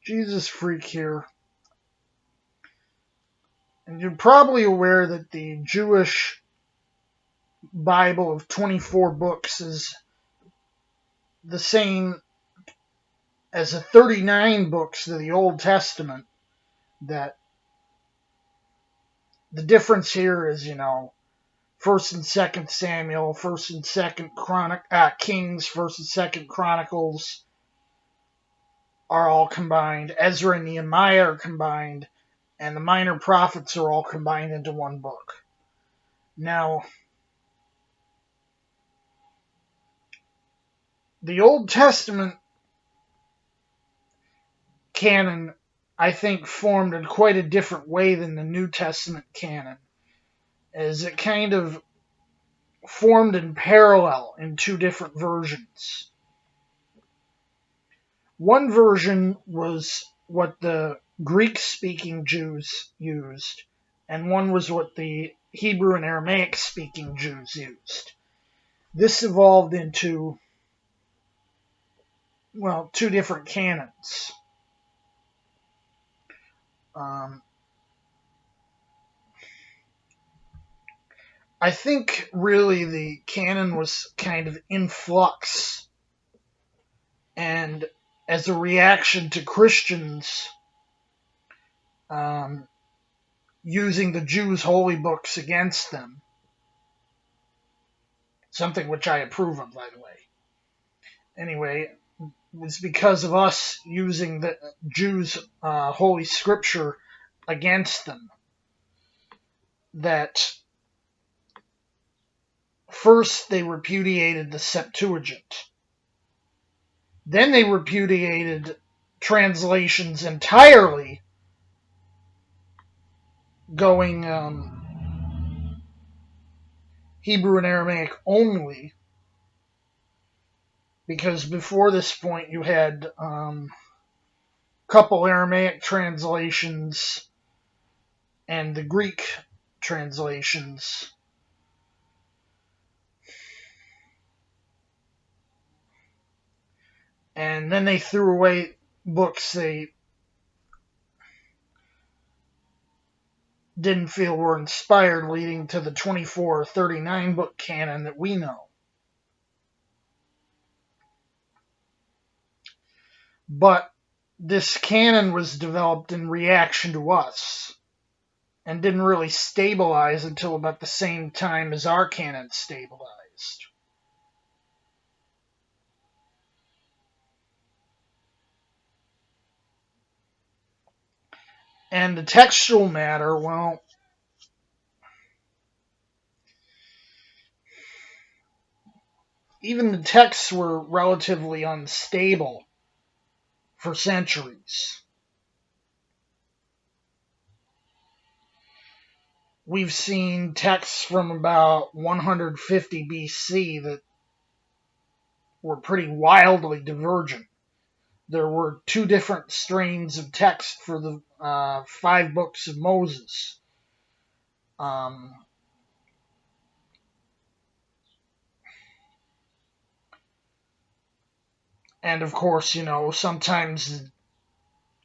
Jesus freak here. And you're probably aware that the Jewish Bible of 24 books is the same as the 39 books of the Old Testament. That the difference here is, First and Second Samuel, First and Second Kings, First and Second Chronicles are all combined. Ezra and Nehemiah are combined, and the minor prophets are all combined into one book. Now, the Old Testament canon, I think, formed in quite a different way than the New Testament canon, as it kind of formed in parallel in two different versions. One version was what the Greek-speaking Jews used, and one was what the Hebrew and Aramaic-speaking Jews used. This evolved into, two different canons. I think really the canon was kind of in flux, and as a reaction to Christians using the Jews' holy books against them, something which I approve of, by the way. Anyway, it was because of us using the Jews' holy scripture against them that first they repudiated the Septuagint. Then they repudiated translations entirely, going Hebrew and Aramaic only, because before this point you had a couple Aramaic translations and the Greek translations. And then they threw away books they didn't feel were inspired, leading to the 24 or 39 book canon that we know. But this canon was developed in reaction to us and didn't really stabilize until about the same time as our canon stabilized. And the textual matter, well, even the texts were relatively unstable for centuries. We've seen texts from about 150 BC that were pretty wildly divergent. There were two different strains of text for the 5 books of Moses. And of course, sometimes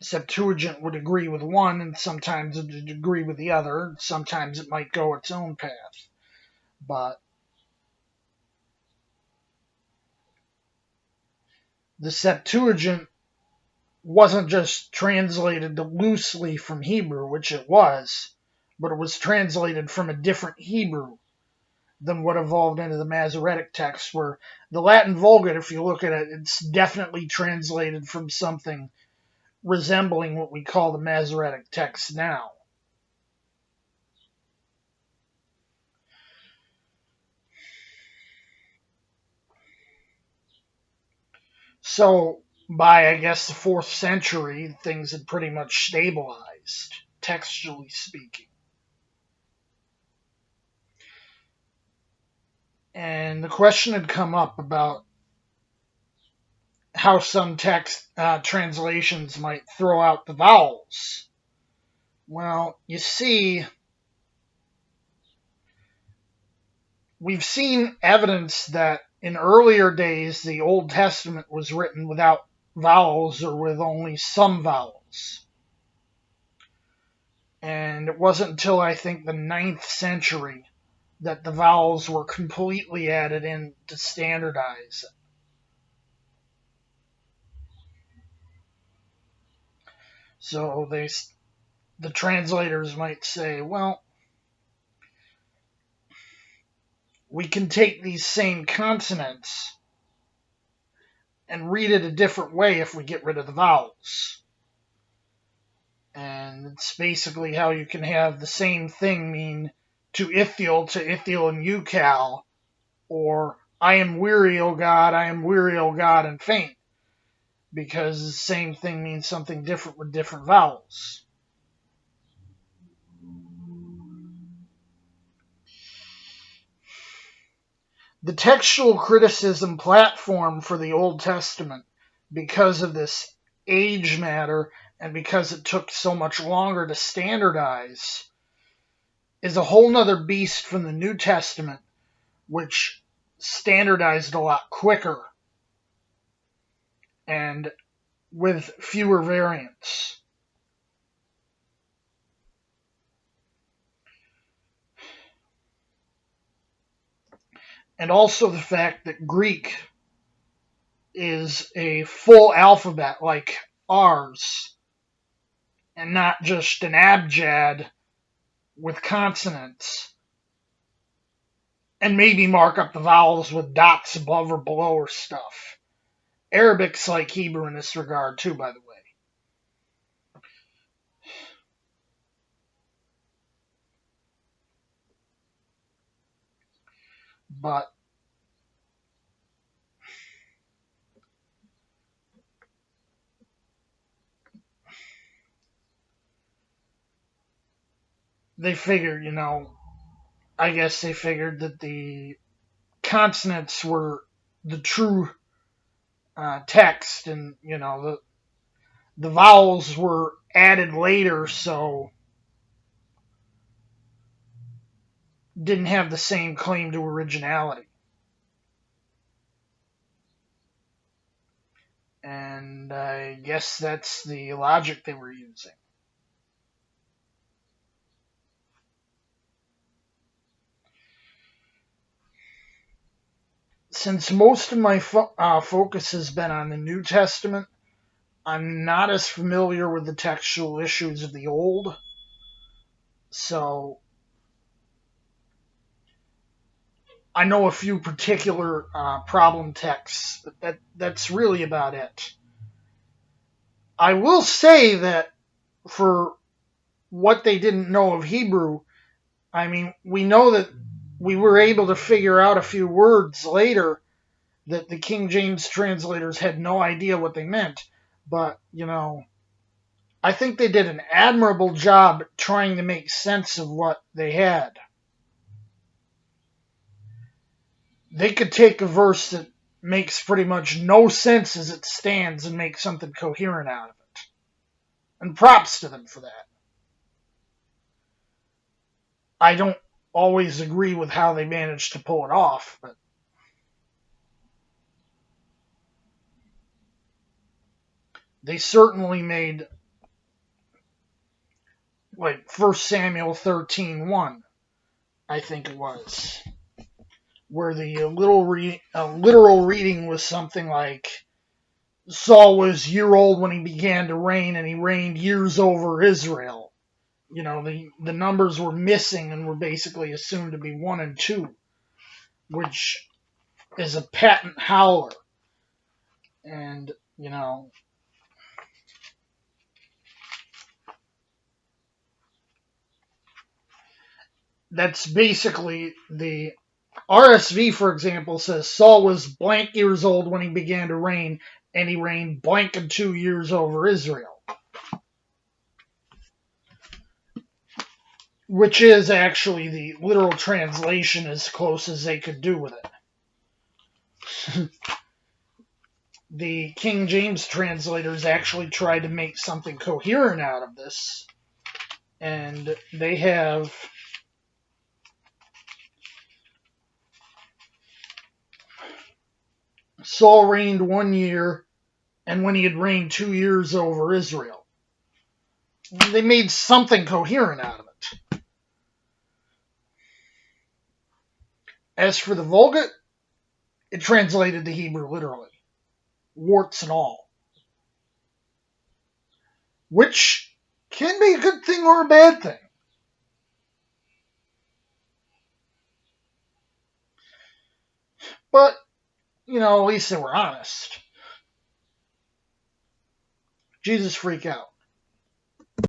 Septuagint would agree with one, and sometimes it would agree with the other. Sometimes it might go its own path. But the Septuagint wasn't just translated loosely from Hebrew, which it was, but it was translated from a different Hebrew than what evolved into the Masoretic text, where the Latin Vulgate, if you look at it, it's definitely translated from something resembling what we call the Masoretic text now. So, by, I guess, the 4th century, things had pretty much stabilized, textually speaking. And the question had come up about how some text translations might throw out the vowels. Well, you see, we've seen evidence that in earlier days the Old Testament was written without vowels or with only some vowels. And it wasn't until I think the 9th century that the vowels were completely added in to standardize it. So the translators might say, well, we can take these same consonants and read it a different way if we get rid of the vowels. And it's basically how you can have the same thing mean to Ithiel and Ucal, or I am weary, O God, I am weary, O God, and faint, because the same thing means something different with different vowels. The textual criticism platform for the Old Testament, because of this age matter and because it took so much longer to standardize, is a whole nother beast from the New Testament, which standardized a lot quicker and with fewer variants. And also the fact that Greek is a full alphabet like ours and not just an abjad with consonants and maybe mark up the vowels with dots above or below or stuff. Arabic's like Hebrew in this regard too, by the way. But they figured, I guess they figured that the consonants were the true text, and the vowels were added later, so didn't have the same claim to originality. And I guess that's the logic they were using. Since most of my focus has been on the New Testament, I'm not as familiar with the textual issues of the Old. So I know a few particular problem texts, but that's really about it. I will say that for what they didn't know of Hebrew, I mean, we know that we were able to figure out a few words later that the King James translators had no idea what they meant. But, I think they did an admirable job trying to make sense of what they had. They could take a verse that makes pretty much no sense as it stands and make something coherent out of it. And props to them for that. I don't always agree with how they managed to pull it off, but they certainly made, like, 1 Samuel 13:1, I think it was, where the literal reading was something like, Saul was a year old when he began to reign, and he reigned years over Israel. The numbers were missing and were basically assumed to be 1 and 2, which is a patent howler. And, that's basically the RSV, for example, says Saul was blank years old when he began to reign, and he reigned blank and 2 years over Israel. Which is actually the literal translation as close as they could do with it. The King James translators actually tried to make something coherent out of this, and they have Saul reigned 1 year, and when he had reigned 2 years over Israel. They made something coherent out of it. As for the Vulgate, it translated the Hebrew literally, warts and all, which can be a good thing or a bad thing. But, at least they were honest. Jesus freak out.